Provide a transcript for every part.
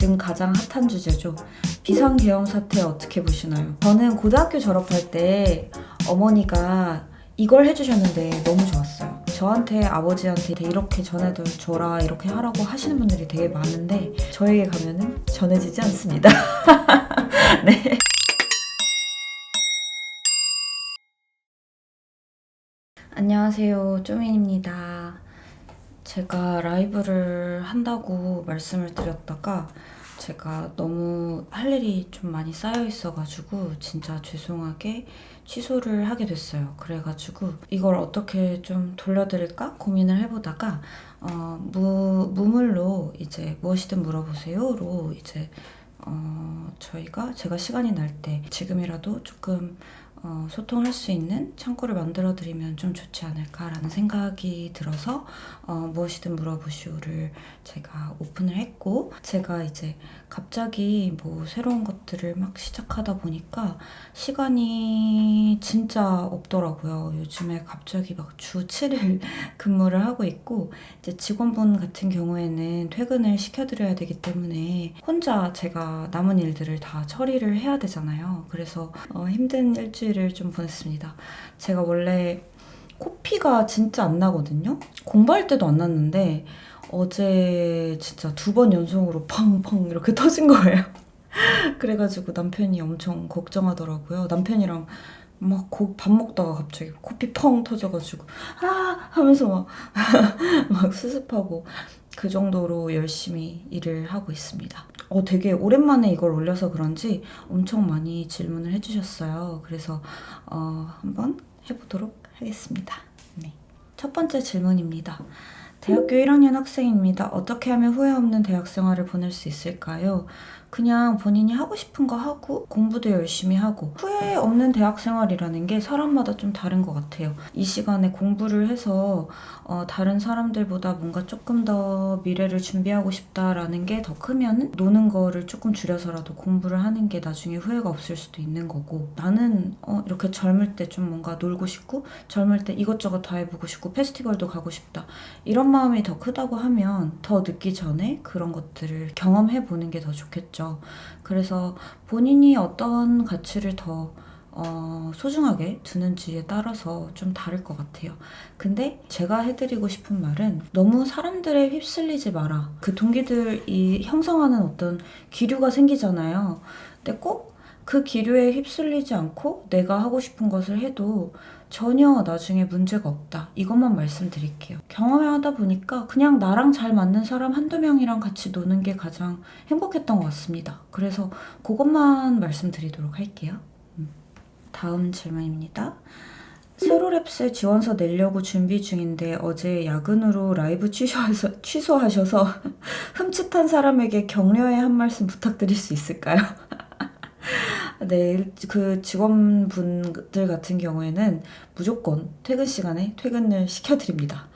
지금 가장 핫한 주제죠. 비상계엄 사태 어떻게 보시나요? 저는 고등학교 졸업할 때 어머니가 이걸 해주셨는데 너무 좋았어요. 저한테 아버지한테 이렇게 전해줘라 이렇게 하라고 하시는 분들이 되게 많은데 저에게 가면은 전해지지 않습니다. 네. 안녕하세요, 쪼민입니다. 제가 라이브를 한다고 말씀을 드렸다가 제가 너무 할 일이 좀 많이 쌓여 있어가지고 진짜 죄송하게 취소를 하게 됐어요. 그래가지고 이걸 어떻게 좀 돌려드릴까 고민을 해보다가 무물로 이제 무엇이든 물어보세요로 이제 제가 시간이 날 때 지금이라도 조금 소통할 수 있는 창구를 만들어 드리면 좀 좋지 않을까라는 생각이 들어서 무엇이든 물어보시오를 제가 오픈을 했고, 제가 이제 갑자기 뭐 새로운 것들을 막 시작하다 보니까 시간이 진짜 없더라고요. 요즘에 갑자기 막 주 7일 근무를 하고 있고, 이제 직원분 같은 경우에는 퇴근을 시켜드려야 되기 때문에 혼자 제가 남은 일들을 다 처리를 해야 되잖아요. 그래서 힘든 일주일을 좀 보냈습니다. 제가 원래 코피가 진짜 안 나거든요. 공부할 때도 안 났는데 어제 진짜 2번 연속으로 팡팡 이렇게 터진 거예요. 그래가지고 남편이 엄청 걱정하더라고요. 남편이랑 막 밥 먹다가 갑자기 코피 펑 터져가지고 하면서 막 수습하고 그 정도로 열심히 일을 하고 있습니다. 되게 오랜만에 이걸 올려서 그런지 엄청 많이 질문을 해주셨어요. 그래서 한번 해보도록 하겠습니다. 네. 첫 번째 질문입니다. 대학교 1학년 학생입니다. 어떻게 하면 후회 없는 대학 생활을 보낼 수 있을까요? 그냥 본인이 하고 싶은 거 하고 공부도 열심히 하고 후회 없는 대학 생활이라는 게 사람마다 좀 다른 것 같아요. 이 시간에 공부를 해서 다른 사람들보다 뭔가 조금 더 미래를 준비하고 싶다라는 게 더 크면은 노는 거를 조금 줄여서라도 공부를 하는 게 나중에 후회가 없을 수도 있는 거고, 나는 이렇게 젊을 때 좀 뭔가 놀고 싶고 젊을 때 이것저것 다 해보고 싶고 페스티벌도 가고 싶다 이런 마음이 더 크다고 하면 더 늦기 전에 그런 것들을 경험해보는 게 더 좋겠죠. 그래서 본인이 어떤 가치를 더 소중하게 두는지에 따라서 좀 다를 것 같아요. 근데 제가 해드리고 싶은 말은 너무 사람들에 휩쓸리지 마라. 그 동기들이 형성하는 어떤 기류가 생기잖아요. 근데 꼭 그 기류에 휩쓸리지 않고 내가 하고 싶은 것을 해도 전혀 나중에 문제가 없다. 이것만 말씀드릴게요. 경험을 하다 보니까 그냥 나랑 잘 맞는 사람 한두 명이랑 같이 노는 게 가장 행복했던 것 같습니다. 그래서 그것만 말씀드리도록 할게요. 다음 질문입니다. 세로랩스 지원서 내려고 준비 중인데 어제 야근으로 라이브 취소하셔서 흠칫한 사람에게 격려의 한 말씀 부탁드릴 수 있을까요? 네, 그 직원분들 같은 경우에는 무조건 퇴근 시간에 퇴근을 시켜드립니다.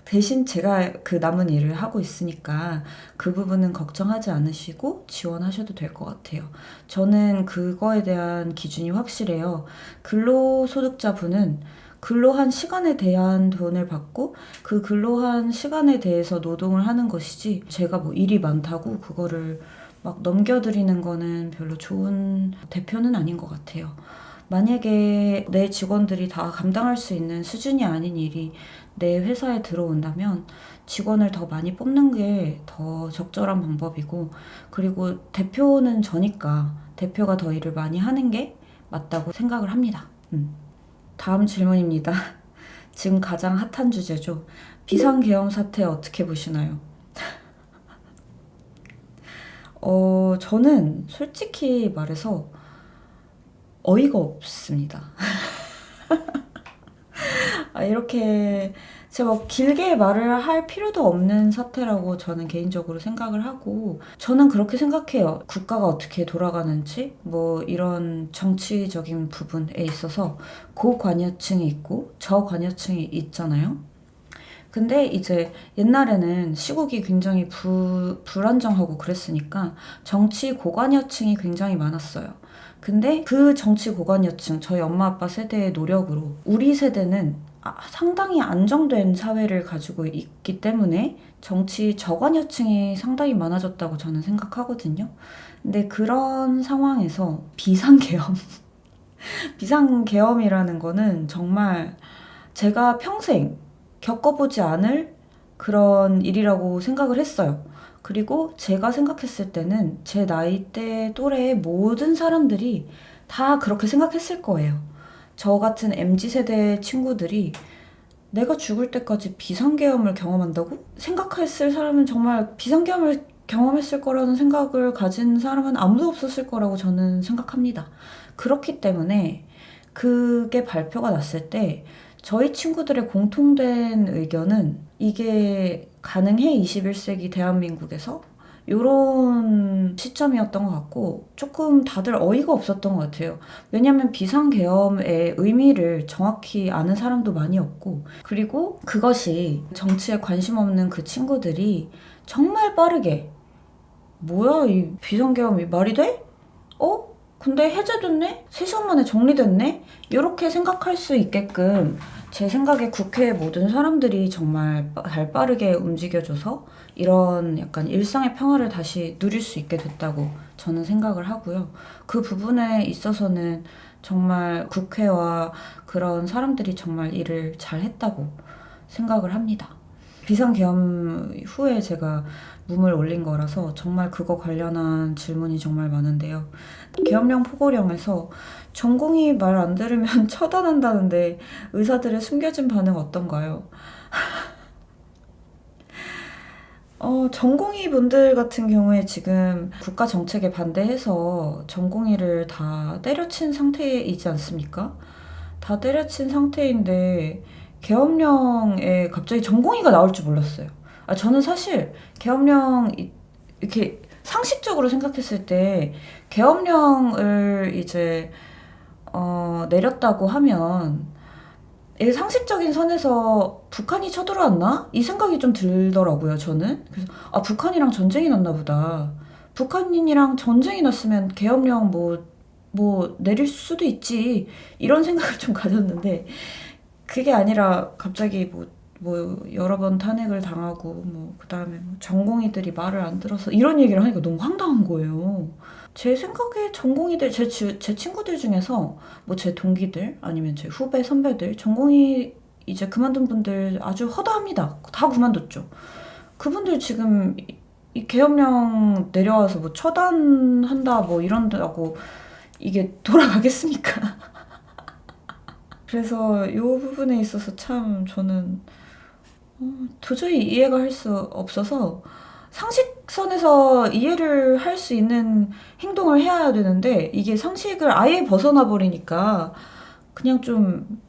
대신 제가 그 남은 일을 하고 있으니까 그 부분은 걱정하지 않으시고 지원하셔도 될 것 같아요. 저는 그거에 대한 기준이 확실해요. 근로소득자분은 근로한 시간에 대한 돈을 받고 그 근로한 시간에 대해서 노동을 하는 것이지, 제가 뭐 일이 많다고 그거를 막 넘겨드리는 거는 별로 좋은 대표는 아닌 것 같아요. 만약에 내 직원들이 다 감당할 수 있는 수준이 아닌 일이 내 회사에 들어온다면 직원을 더 많이 뽑는 게 더 적절한 방법이고, 그리고 대표는 저니까 대표가 더 일을 많이 하는 게 맞다고 생각을 합니다. 다음 질문입니다. 지금 가장 핫한 주제죠. 비상계엄 사태 어떻게 보시나요? 저는 솔직히 말해서 어이가 없습니다. 이렇게 제가 뭐 길게 말을 할 필요도 없는 사태라고 저는 개인적으로 생각을 하고, 저는 그렇게 생각해요. 국가가 어떻게 돌아가는지 뭐 이런 정치적인 부분에 있어서 고관여층이 있고 저관여층이 있잖아요. 근데 이제 옛날에는 시국이 굉장히 불안정하고 그랬으니까 정치 고관여층이 굉장히 많았어요. 근데 그 정치 고관여층, 저희 엄마 아빠 세대의 노력으로 우리 세대는 상당히 안정된 사회를 가지고 있기 때문에 정치 저관여층이 상당히 많아졌다고 저는 생각하거든요. 근데 그런 상황에서 비상계엄, 비상계엄이라는 거는 정말 제가 평생 겪어보지 않을 그런 일이라고 생각을 했어요. 그리고 제가 생각했을 때는 제 나이대 또래의 모든 사람들이 다 그렇게 생각했을 거예요. 저 같은 MZ세대 친구들이 내가 죽을 때까지 비상계엄을 경험한다고? 생각했을 사람은 정말 비상계엄을 경험했을 거라는 생각을 가진 사람은 아무도 없었을 거라고 저는 생각합니다. 그렇기 때문에 그게 발표가 났을 때 저희 친구들의 공통된 의견은 이게 가능해? 21세기 대한민국에서? 요런 시점이었던 것 같고 조금 다들 어이가 없었던 것 같아요. 왜냐면 비상계엄의 의미를 정확히 아는 사람도 많이 없고 그리고 그것이 정치에 관심 없는 그 친구들이 정말 빠르게 뭐야 이 비상계엄이 말이 돼? 어? 근데 해제됐네? 3시간 만에 정리됐네? 이렇게 생각할 수 있게끔 제 생각에 국회의 모든 사람들이 정말 발빠르게 움직여줘서 이런 약간 일상의 평화를 다시 누릴 수 있게 됐다고 저는 생각을 하고요. 그 부분에 있어서는 정말 국회와 그런 사람들이 정말 일을 잘 했다고 생각을 합니다. 비상계엄 후에 제가 룸을 올린 거라서 정말 그거 관련한 질문이 정말 많은데요. 계엄령 포고령에서 전공의 말 안 들으면 처단한다는데 의사들의 숨겨진 반응 어떤가요? 전공의 분들 같은 경우에 지금 국가 정책에 반대해서 전공의를 다 때려친 상태이지 않습니까? 다 때려친 상태인데 계엄령에 갑자기 전공의가 나올 줄 몰랐어요. 저는 사실 계엄령 이렇게 상식적으로 생각했을 때 계엄령을 이제 내렸다고 하면 이 상식적인 선에서 북한이 쳐들어왔나? 이 생각이 좀 들더라고요, 저는. 그래서 북한이랑 전쟁이 났나 보다. 북한인이랑 전쟁이 났으면 계엄령 뭐 내릴 수도 있지. 이런 생각을 좀 가졌는데 그게 아니라 갑자기 뭐 여러 번 탄핵을 당하고 뭐 그다음에 뭐 전공의들이 말을 안 들어서 이런 얘기를 하니까 너무 황당한 거예요. 제 생각에 전공의들 제 친구들 중에서 뭐 제 동기들 아니면 제 후배 선배들 전공의 이제 그만둔 분들 아주 허다합니다. 다 그만뒀죠. 그분들 지금 이 계엄령 내려와서 뭐 처단한다 뭐 이런다고 이게 돌아가겠습니까? 그래서 이 부분에 있어서 참 저는 도저히 이해가 할 수 없어서 상식선에서 이해를 할 수 있는 행동을 해야 되는데 이게 상식을 아예 벗어나 버리니까 그냥 좀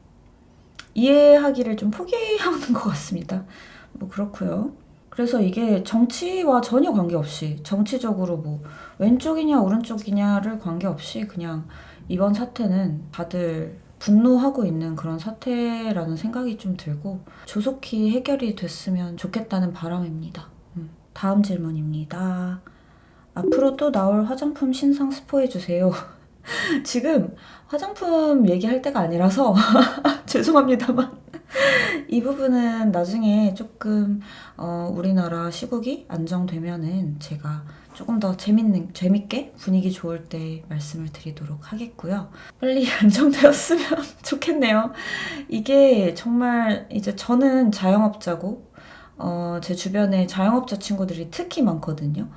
이해하기를 좀 포기하는 것 같습니다. 뭐 그렇고요. 그래서 이게 정치와 전혀 관계없이 정치적으로 뭐 왼쪽이냐 오른쪽이냐를 관계없이 그냥 이번 사태는 다들 분노하고 있는 그런 사태라는 생각이 좀 들고 조속히 해결이 됐으면 좋겠다는 바람입니다. 다음 질문입니다. 앞으로 또 나올 화장품 신상 스포해주세요. 지금 화장품 얘기할 때가 아니라서 죄송합니다만 이 부분은 나중에 조금 우리나라 시국이 안정되면은 제가 조금 더 재밌게 분위기 좋을 때 말씀을 드리도록 하겠고요. 빨리 안정되었으면 좋겠네요. 이게 정말 이제 저는 자영업자고 제 주변에 자영업자 친구들이 특히 많거든요.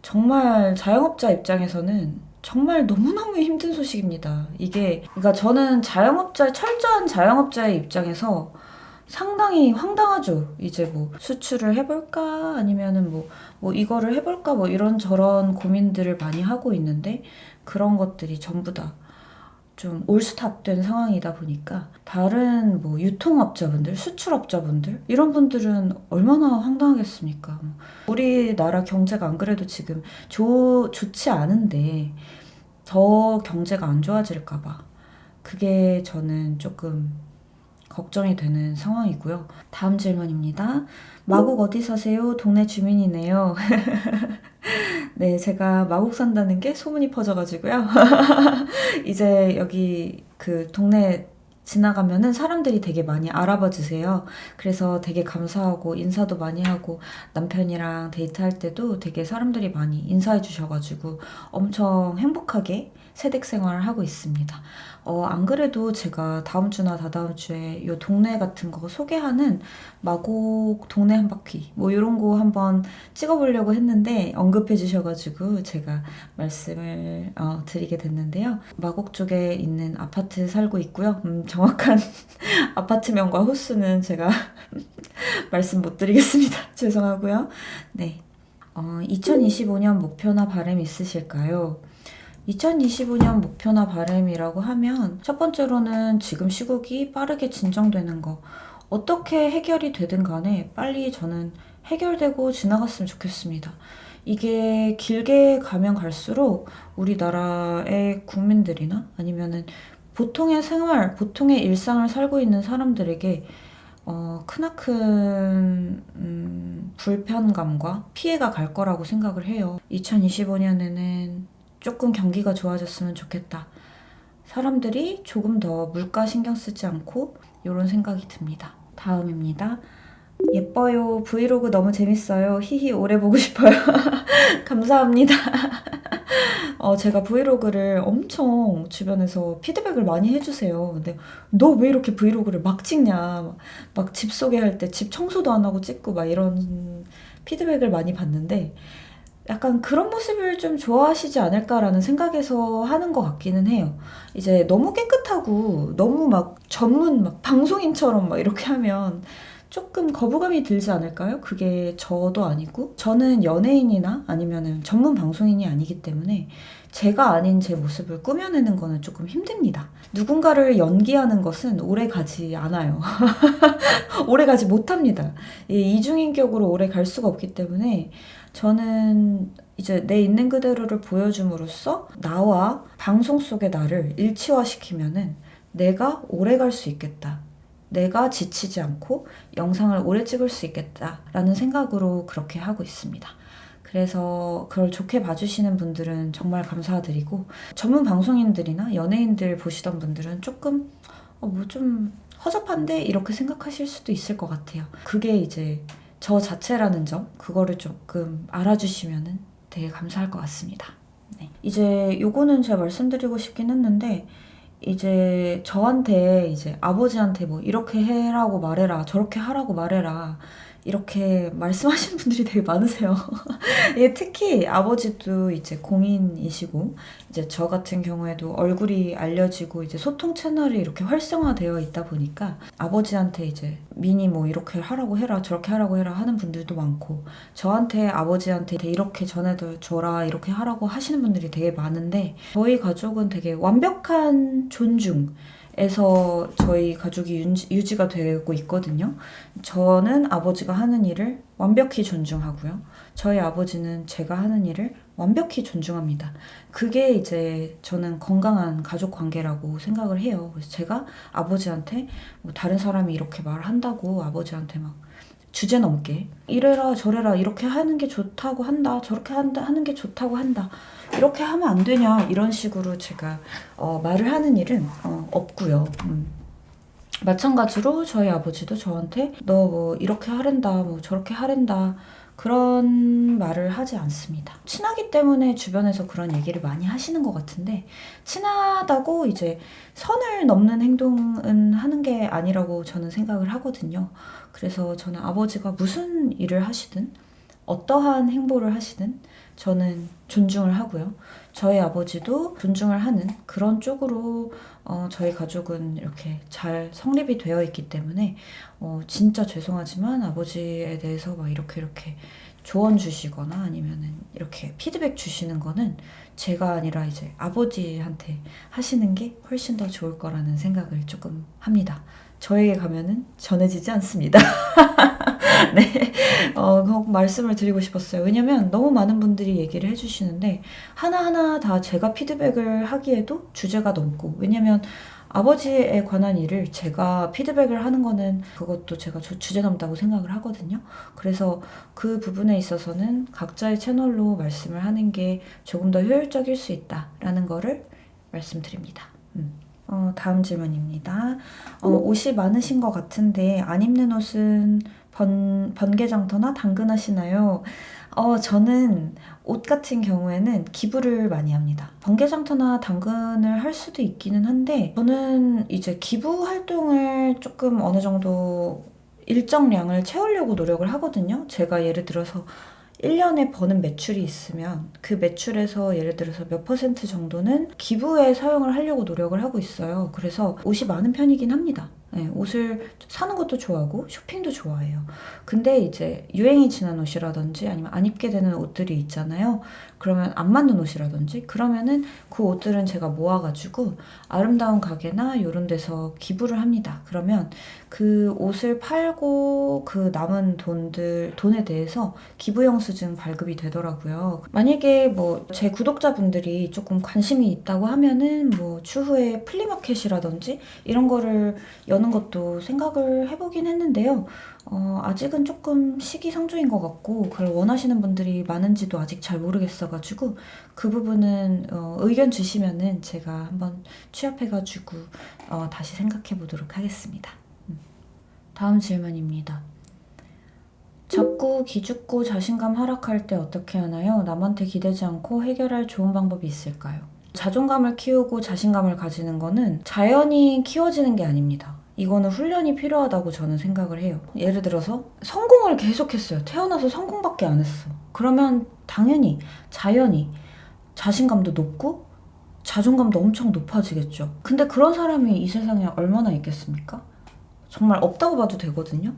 정말 자영업자 입장에서는 정말 너무너무 힘든 소식입니다. 그러니까 저는 철저한 자영업자의 입장에서 상당히 황당하죠. 이제 뭐 수출을 해볼까? 아니면은 뭐 이거를 해볼까? 뭐 이런저런 고민들을 많이 하고 있는데 그런 것들이 전부 다 좀 올스탑된 상황이다 보니까 다른 뭐 유통업자분들, 수출업자분들 이런 분들은 얼마나 황당하겠습니까? 우리나라 경제가 안 그래도 지금 좋지 않은데 더 경제가 안 좋아질까 봐 그게 저는 조금 걱정이 되는 상황이고요. 다음 질문입니다. 마곡 어디 사세요? 동네 주민이네요. 네, 제가 마곡 산다는 게 소문이 퍼져가지고요. 이제 여기 그 동네 지나가면은 사람들이 되게 많이 알아봐 주세요. 그래서 되게 감사하고 인사도 많이 하고 남편이랑 데이트할 때도 되게 사람들이 많이 인사해 주셔가지고 엄청 행복하게 새댁 생활을 하고 있습니다. 안 그래도 제가 다음 주나 다다음 주에 요 동네 같은 거 소개하는 마곡 동네 한 바퀴 뭐 이런 거 한번 찍어보려고 했는데 언급해 주셔가지고 제가 말씀을 드리게 됐는데요. 마곡 쪽에 있는 아파트 살고 있고요. 정확한 아파트명과 호수는 제가 말씀 못 드리겠습니다. 죄송하고요. 네. 2025년 목표나 바람 있으실까요? 2025년 목표나 바람이라고 하면 첫 번째로는 지금 시국이 빠르게 진정되는 거. 어떻게 해결이 되든 간에 빨리 저는 해결되고 지나갔으면 좋겠습니다. 이게 길게 가면 갈수록 우리나라의 국민들이나 아니면은 보통의 생활, 보통의 일상을 살고 있는 사람들에게 크나큰 불편감과 피해가 갈 거라고 생각을 해요. 2025년에는 조금 경기가 좋아졌으면 좋겠다. 사람들이 조금 더 물가 신경 쓰지 않고 이런 생각이 듭니다. 다음입니다. 예뻐요. 브이로그 너무 재밌어요. 히히 오래 보고 싶어요. 감사합니다. 제가 브이로그를 엄청 주변에서 피드백을 많이 해주세요. 근데 너 왜 이렇게 브이로그를 막 찍냐. 막 집 소개할 때 집 청소도 안 하고 찍고 막 이런 피드백을 많이 받는데 약간 그런 모습을 좀 좋아하시지 않을까라는 생각에서 하는 것 같기는 해요. 이제 너무 깨끗하고 너무 막 전문 막 방송인처럼 막 이렇게 하면 조금 거부감이 들지 않을까요? 그게 저도 아니고 저는 연예인이나 아니면은 전문 방송인이 아니기 때문에 제가 아닌 제 모습을 꾸며내는 거는 조금 힘듭니다. 누군가를 연기하는 것은 오래 가지 않아요. 오래 가지 못합니다. 이 이중인격으로 오래 갈 수가 없기 때문에 저는 이제 내 있는 그대로를 보여줌으로써 나와 방송 속의 나를 일치화시키면은 내가 오래 갈 수 있겠다. 내가 지치지 않고 영상을 오래 찍을 수 있겠다라는 생각으로 그렇게 하고 있습니다. 그래서 그걸 좋게 봐주시는 분들은 정말 감사드리고 전문 방송인들이나 연예인들 보시던 분들은 조금 뭐 좀 허접한데 이렇게 생각하실 수도 있을 것 같아요. 그게 이제 저 자체라는 점 그거를 조금 알아주시면은 되게 감사할 것 같습니다. 네. 이제 요거는 제가 말씀드리고 싶긴 했는데 이제 저한테 이제 아버지한테 뭐 이렇게 해라고 말해라 저렇게 하라고 말해라 이렇게 말씀하시는 분들이 되게 많으세요. 예, 특히 아버지도 이제 공인이시고 이제 저 같은 경우에도 얼굴이 알려지고 이제 소통 채널이 이렇게 활성화되어 있다 보니까 아버지한테 이제 미니 뭐 이렇게 하라고 해라 저렇게 하라고 해라 하는 분들도 많고 저한테 아버지한테 이렇게 전해도 줘라 이렇게 하라고 하시는 분들이 되게 많은데 저희 가족은 되게 완벽한 존중 에서 저희 가족이 유지가 되고 있거든요. 저는 아버지가 하는 일을 완벽히 존중하고요. 저희 아버지는 제가 하는 일을 완벽히 존중합니다. 그게 이제 저는 건강한 가족 관계라고 생각을 해요. 그래서 제가 아버지한테 뭐 다른 사람이 이렇게 말한다고 아버지한테 막 주제 넘게 이래라 저래라 이렇게 하는 게 좋다고 한다 저렇게 하는 게 좋다고 한다 이렇게 하면 안 되냐 이런 식으로 제가 말을 하는 일은 없고요. 마찬가지로 저희 아버지도 저한테 너 뭐 이렇게 하랜다 뭐 저렇게 하랜다 그런 말을 하지 않습니다. 친하기 때문에 주변에서 그런 얘기를 많이 하시는 것 같은데 친하다고 이제 선을 넘는 행동은 하는 게 아니라고 저는 생각을 하거든요. 그래서 저는 아버지가 무슨 일을 하시든 어떠한 행보를 하시든 저는 존중을 하고요. 저희 아버지도 존중을 하는 그런 쪽으로 저희 가족은 이렇게 잘 성립이 되어 있기 때문에 진짜 죄송하지만 아버지에 대해서 막 이렇게 조언 주시거나 아니면은 이렇게 피드백 주시는 거는 제가 아니라 이제 아버지한테 하시는 게 훨씬 더 좋을 거라는 생각을 조금 합니다. 저에게 가면은 전해지지 않습니다. 네, 꼭 말씀을 드리고 싶었어요. 왜냐면 너무 많은 분들이 얘기를 해주시는데 하나하나 다 제가 피드백을 하기에도 주제가 넘고 왜냐면 아버지에 관한 일을 제가 피드백을 하는 거는 그것도 제가 주제 넘다고 생각을 하거든요. 그래서 그 부분에 있어서는 각자의 채널로 말씀을 하는 게 조금 더 효율적일 수 있다라는 거를 말씀드립니다. 다음 질문입니다. 옷이 많으신 것 같은데 안 입는 옷은 번개장터나 당근하시나요? 저는 옷 같은 경우에는 기부를 많이 합니다. 번개장터나 당근을 할 수도 있기는 한데 저는 이제 기부 활동을 조금 어느 정도 일정량을 채우려고 노력을 하거든요. 제가 예를 들어서 1년에 버는 매출이 있으면 그 매출에서 예를 들어서 몇 퍼센트 정도는 기부에 사용을 하려고 노력을 하고 있어요. 그래서 옷이 많은 편이긴 합니다. 네, 옷을 사는 것도 좋아하고 쇼핑도 좋아해요. 근데 이제 유행이 지난 옷이라든지 아니면 안 입게 되는 옷들이 있잖아요. 그러면 안 맞는 옷이라든지 그러면은 그 옷들은 제가 모아가지고 아름다운 가게나 이런 데서 기부를 합니다. 그러면 그 옷을 팔고 그 남은 돈에 대해서 기부 영수증 발급이 되더라고요. 만약에 뭐 제 구독자분들이 조금 관심이 있다고 하면은 뭐 추후에 플리마켓이라든지 이런 거를 여는 것도 생각을 해보긴 했는데요. 아직은 조금 시기상조인 것 같고 그걸 원하시는 분들이 많은지도 아직 잘 모르겠어가지고 그 부분은 의견 주시면은 제가 한번 취합해가지고 다시 생각해 보도록 하겠습니다. 다음 질문입니다. 자꾸 기죽고 자신감 하락할 때 어떻게 하나요? 남한테 기대지 않고 해결할 좋은 방법이 있을까요? 자존감을 키우고 자신감을 가지는 거는 자연히 키워지는 게 아닙니다. 이거는 훈련이 필요하다고 저는 생각을 해요. 예를 들어서 성공을 계속했어요. 태어나서 성공밖에 안 했어. 그러면 당연히 자연히 자신감도 높고 자존감도 엄청 높아지겠죠. 근데 그런 사람이 이 세상에 얼마나 있겠습니까? 정말 없다고 봐도 되거든요.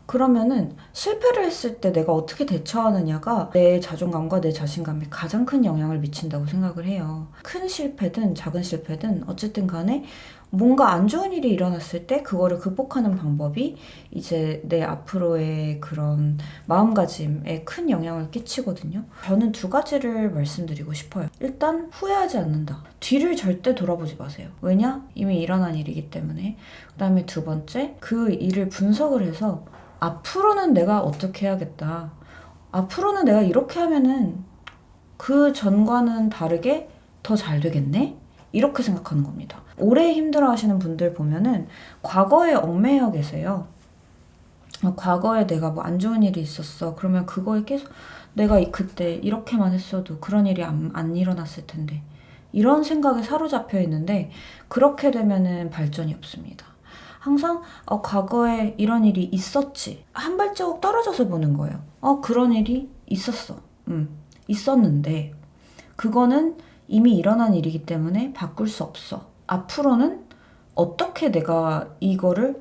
그러면은 실패를 했을 때 내가 어떻게 대처하느냐가 내 자존감과 내 자신감에 가장 큰 영향을 미친다고 생각을 해요. 큰 실패든 작은 실패든 어쨌든 간에 뭔가 안 좋은 일이 일어났을 때 그거를 극복하는 방법이 이제 내 앞으로의 그런 마음가짐에 큰 영향을 끼치거든요. 저는 두 가지를 말씀드리고 싶어요. 일단 후회하지 않는다. 뒤를 절대 돌아보지 마세요. 왜냐? 이미 일어난 일이기 때문에. 그 다음에 두 번째, 그 일을 분석을 해서 앞으로는 내가 어떻게 해야겠다. 앞으로는 내가 이렇게 하면은 그 전과는 다르게 더 잘 되겠네? 이렇게 생각하는 겁니다. 오래 힘들어 하시는 분들 보면은 과거에 얽매여 계세요. 과거에 내가 뭐 안 좋은 일이 있었어. 그러면 그거에 계속 내가 그때 이렇게만 했어도 그런 일이 안 일어났을 텐데. 이런 생각에 사로잡혀 있는데 그렇게 되면은 발전이 없습니다. 항상 과거에 이런 일이 있었지. 한 발자국 떨어져서 보는 거예요. 그런 일이 있었어. 있었는데 그거는 이미 일어난 일이기 때문에 바꿀 수 없어. 앞으로는 어떻게 내가 이거를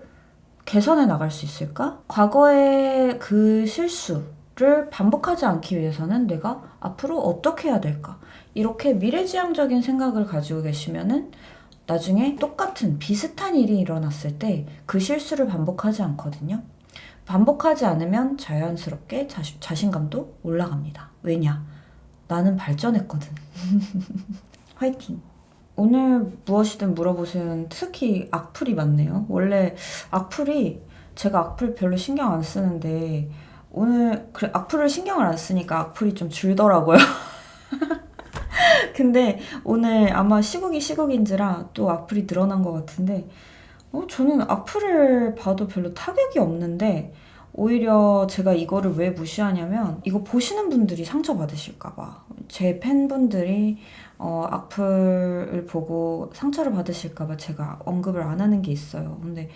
개선해 나갈 수 있을까? 과거의 그 실수를 반복하지 않기 위해서는 내가 앞으로 어떻게 해야 될까? 이렇게 미래지향적인 생각을 가지고 계시면은 나중에 똑같은 비슷한 일이 일어났을 때 그 실수를 반복하지 않거든요. 반복하지 않으면 자연스럽게 자신감도 올라갑니다. 왜냐? 나는 발전했거든. 화이팅! 오늘 무엇이든 물어보세요. 특히 악플이 많네요. 원래 제가 악플 별로 신경 안 쓰는데 오늘 악플을 신경을 안 쓰니까 악플이 좀 줄더라고요. 근데 오늘 아마 시국인지라 또 악플이 늘어난 것 같은데 저는 악플을 봐도 별로 타격이 없는데 오히려 제가 이거를 왜 무시하냐면 이거 보시는 분들이 상처받으실까봐 제 팬분들이 악플을 보고 상처를 받으실까봐 제가 언급을 안 하는 게 있어요. 근데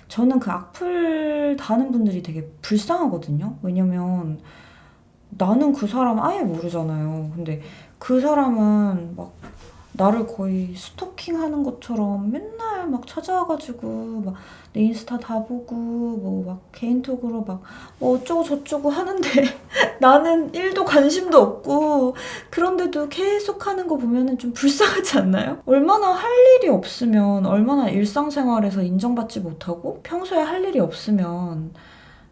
저는 그 악플 다는 분들이 되게 불쌍하거든요. 왜냐면 나는 그 사람 아예 모르잖아요. 근데 그 사람은 막 나를 거의 스토킹하는 것처럼 맨날 막 찾아와가지고 막 내 인스타 다 보고 뭐 막 개인톡으로 막 어쩌고 저쩌고 하는데 나는 1도 관심도 없고 그런데도 계속 하는 거 보면은 좀 불쌍하지 않나요? 얼마나 할 일이 없으면 얼마나 일상생활에서 인정받지 못하고 평소에 할 일이 없으면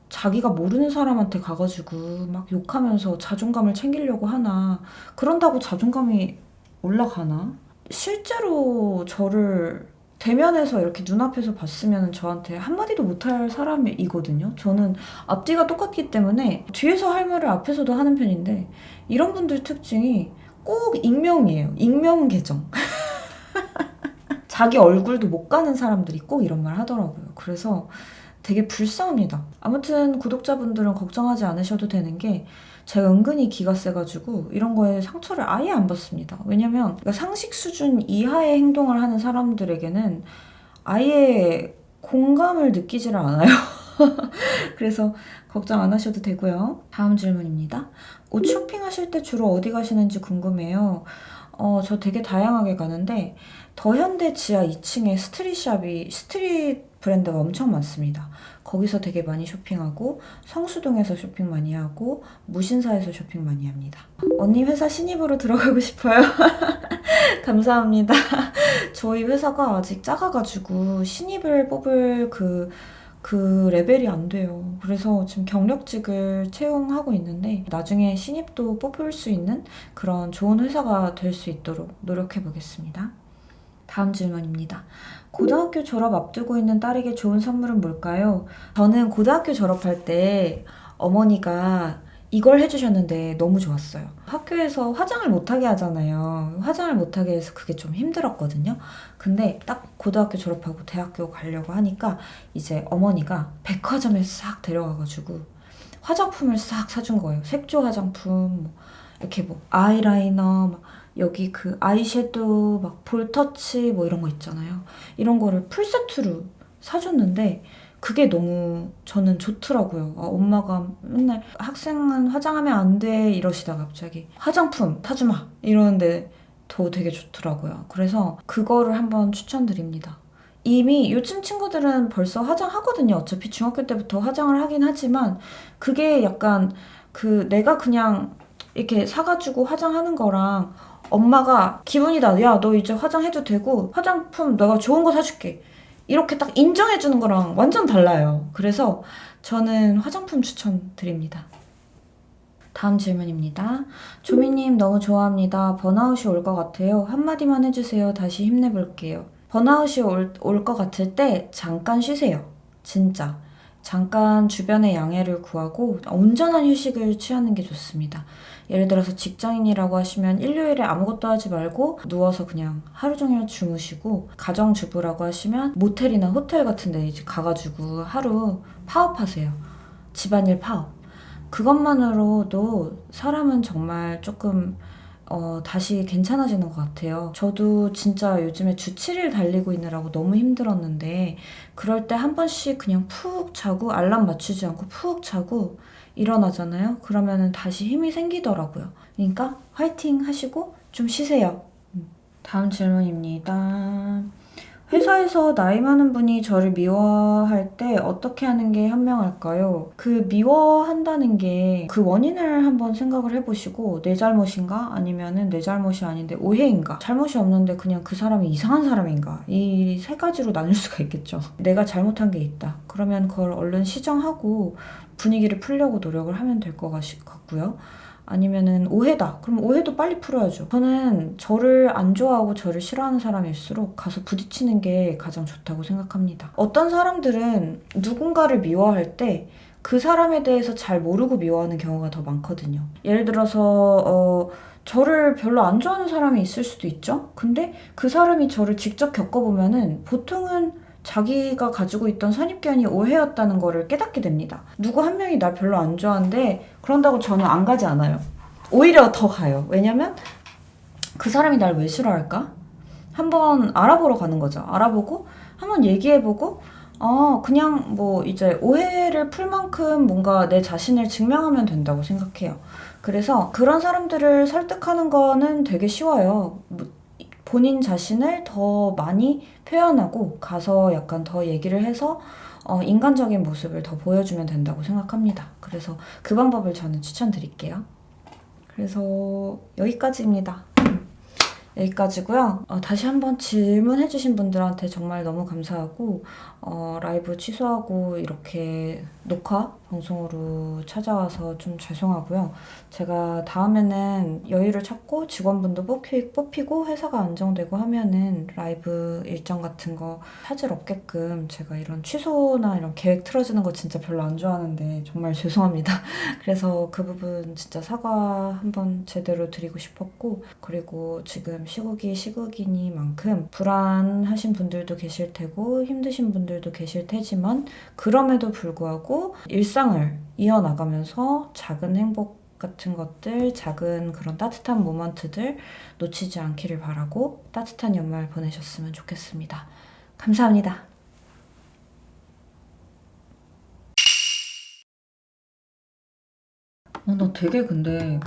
자기가 모르는 사람한테 가가지고 막 욕하면서 자존감을 챙기려고 하나. 그런다고 자존감이 올라가나? 실제로 저를 대면에서 이렇게 눈앞에서 봤으면 저한테 한마디도 못할 사람이거든요. 저는 앞뒤가 똑같기 때문에 뒤에서 할 말을 앞에서도 하는 편인데 이런 분들 특징이 꼭 익명이에요. 익명 계정. 자기 얼굴도 못 가는 사람들이 꼭 이런 말 하더라고요. 그래서 되게 불쌍합니다. 아무튼 구독자분들은 걱정하지 않으셔도 되는 게 제가 은근히 기가 세가지고 이런 거에 상처를 아예 안 받습니다. 왜냐면 그러니까 상식 수준 이하의 행동을 하는 사람들에게는 아예 공감을 느끼지를 않아요. 그래서 걱정 안 하셔도 되고요. 다음 질문입니다. 옷 쇼핑하실 때 주로 어디 가시는지 궁금해요. 저 되게 다양하게 가는데 더현대 지하 2층에 스트릿 브랜드가 엄청 많습니다. 거기서 되게 많이 쇼핑하고 성수동에서 쇼핑 많이 하고 무신사에서 쇼핑 많이 합니다. 언니 회사 신입으로 들어가고 싶어요. 감사합니다. 저희 회사가 아직 작아가지고 신입을 뽑을 그 레벨이 안 돼요. 그래서 지금 경력직을 채용하고 있는데 나중에 신입도 뽑을 수 있는 그런 좋은 회사가 될 수 있도록 노력해 보겠습니다. 다음 질문입니다. 고등학교 졸업 앞두고 있는 딸에게 좋은 선물은 뭘까요? 저는 고등학교 졸업할 때 어머니가 이걸 해주셨는데 너무 좋았어요. 학교에서 화장을 못하게 하잖아요. 화장을 못하게 해서 그게 좀 힘들었거든요. 근데 딱 고등학교 졸업하고 대학교 가려고 하니까 이제 어머니가 백화점에 싹 데려가가지고 화장품을 싹 사준 거예요. 색조 화장품, 뭐 이렇게 뭐 아이라이너, 막 여기 그 아이섀도우, 막 볼터치 뭐 이런 거 있잖아요. 이런 거를 풀세트로 사줬는데 그게 너무 저는 좋더라고요. 엄마가 맨날 학생은 화장하면 안 돼 이러시다가 갑자기 화장품 사주마 이러는데 더 되게 좋더라고요. 그래서 그거를 한번 추천드립니다. 이미 요즘 친구들은 벌써 화장하거든요. 어차피 중학교 때부터 화장을 하긴 하지만 그게 약간 내가 그냥 이렇게 사가지고 화장하는 거랑 엄마가 기분이다. 야, 너 이제 화장해도 되고 화장품 내가 좋은 거 사줄게. 이렇게 딱 인정해주는 거랑 완전 달라요. 그래서 저는 화장품 추천드립니다. 다음 질문입니다. 조미님 너무 좋아합니다. 번아웃이 올 것 같아요. 한마디만 해주세요. 다시 힘내볼게요. 번아웃이 올 것 같을 때 잠깐 쉬세요. 진짜. 잠깐 주변의 양해를 구하고 온전한 휴식을 취하는 게 좋습니다. 예를 들어서 직장인이라고 하시면 일요일에 아무것도 하지 말고 누워서 그냥 하루 종일 주무시고, 가정주부라고 하시면 모텔이나 호텔 같은 데 이제 가가지고 하루 파업하세요. 집안일 파업. 그것만으로도 사람은 정말 조금 다시 괜찮아지는 것 같아요. 저도 진짜 요즘에 주 7일 달리고 있느라고 너무 힘들었는데 그럴 때 한 번씩 그냥 푹 자고 알람 맞추지 않고 푹 자고 일어나잖아요. 그러면은 다시 힘이 생기더라고요. 그러니까 화이팅 하시고 좀 쉬세요. 다음 질문입니다. 회사에서 나이 많은 분이 저를 미워할 때 어떻게 하는 게 현명할까요? 그 미워한다는 게 그 원인을 한번 생각을 해보시고 내 잘못인가? 아니면은 내 잘못이 아닌데 오해인가? 잘못이 없는데 그냥 그 사람이 이상한 사람인가? 이 세 가지로 나눌 수가 있겠죠. 내가 잘못한 게 있다. 그러면 그걸 얼른 시정하고 분위기를 풀려고 노력을 하면 될 것 같고요. 아니면은 오해다. 그럼 오해도 빨리 풀어야죠. 저는 저를 안 좋아하고 저를 싫어하는 사람일수록 가서 부딪히는 게 가장 좋다고 생각합니다. 어떤 사람들은 누군가를 미워할 때 그 사람에 대해서 잘 모르고 미워하는 경우가 더 많거든요. 예를 들어서 저를 별로 안 좋아하는 사람이 있을 수도 있죠. 근데 그 사람이 저를 직접 겪어보면은 보통은 자기가 가지고 있던 선입견이 오해였다는 거를 깨닫게 됩니다. 누구 한 명이 날 별로 안 좋아하는데 그런다고 저는 안 가지 않아요. 오히려 더 가요. 왜냐면 그 사람이 날 왜 싫어할까? 한번 알아보러 가는 거죠. 알아보고 한번 얘기해보고 그냥 뭐 이제 오해를 풀 만큼 뭔가 내 자신을 증명하면 된다고 생각해요. 그래서 그런 사람들을 설득하는 거는 되게 쉬워요. 본인 자신을 더 많이 표현하고 가서 약간 더 얘기를 해서 인간적인 모습을 더 보여주면 된다고 생각합니다. 그래서 그 방법을 저는 추천드릴게요. 그래서 여기까지입니다. 여기까지고요. 다시 한번 질문해주신 분들한테 정말 너무 감사하고 라이브 취소하고 이렇게 녹화 방송으로 찾아와서 좀 죄송하고요. 제가 다음에는 여유를 찾고 직원분도 뽑히고 회사가 안정되고 하면은 라이브 일정 같은 거 차질 없게끔 제가 이런 취소나 이런 계획 틀어지는 거 진짜 별로 안 좋아하는데 정말 죄송합니다. 그래서 그 부분 진짜 사과 한번 제대로 드리고 싶었고, 그리고 지금 시국이니만큼 불안하신 분들도 계실 테고 힘드신 분들도 계실 테지만 그럼에도 불구하고 일상을 이어나가면서 작은 행복 같은 것들, 작은 그런 따뜻한 모먼트들 놓치지 않기를 바라고 따뜻한 연말 보내셨으면 좋겠습니다. 감사합니다. 나 되게 근데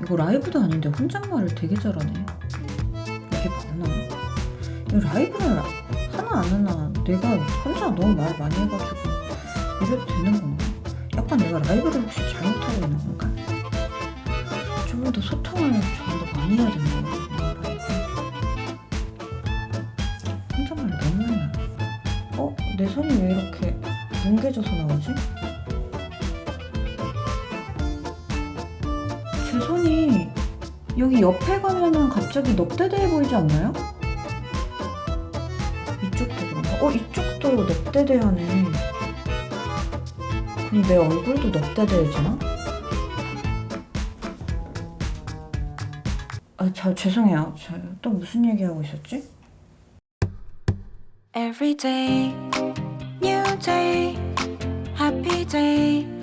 이거 라이브도 아닌데 혼잣말을 되게 잘하네. 이게 맞나? 이 라이브를 하나 안 하나 내가 혼자 너무 말 많이 해가지고 이래도 되는 건가? 약간 내가 라이브를 혹시 잘못하고 있는 건가? 조금 더 소통을 좀 더 많이 해야 되는 건가? 라이브? 혼잣말이 너무 많아. 내 손이 왜 이렇게 뭉개져서 나오지? 제 손이 여기 옆에 가면은 갑자기 넙대대해 보이지 않나요? 이쪽도 그런가? 이쪽도 넙대대하네. 그럼 내 얼굴도 넙대대해지나? 죄송해요. 또 무슨 얘기하고 있었지? Every day, new day, happy day.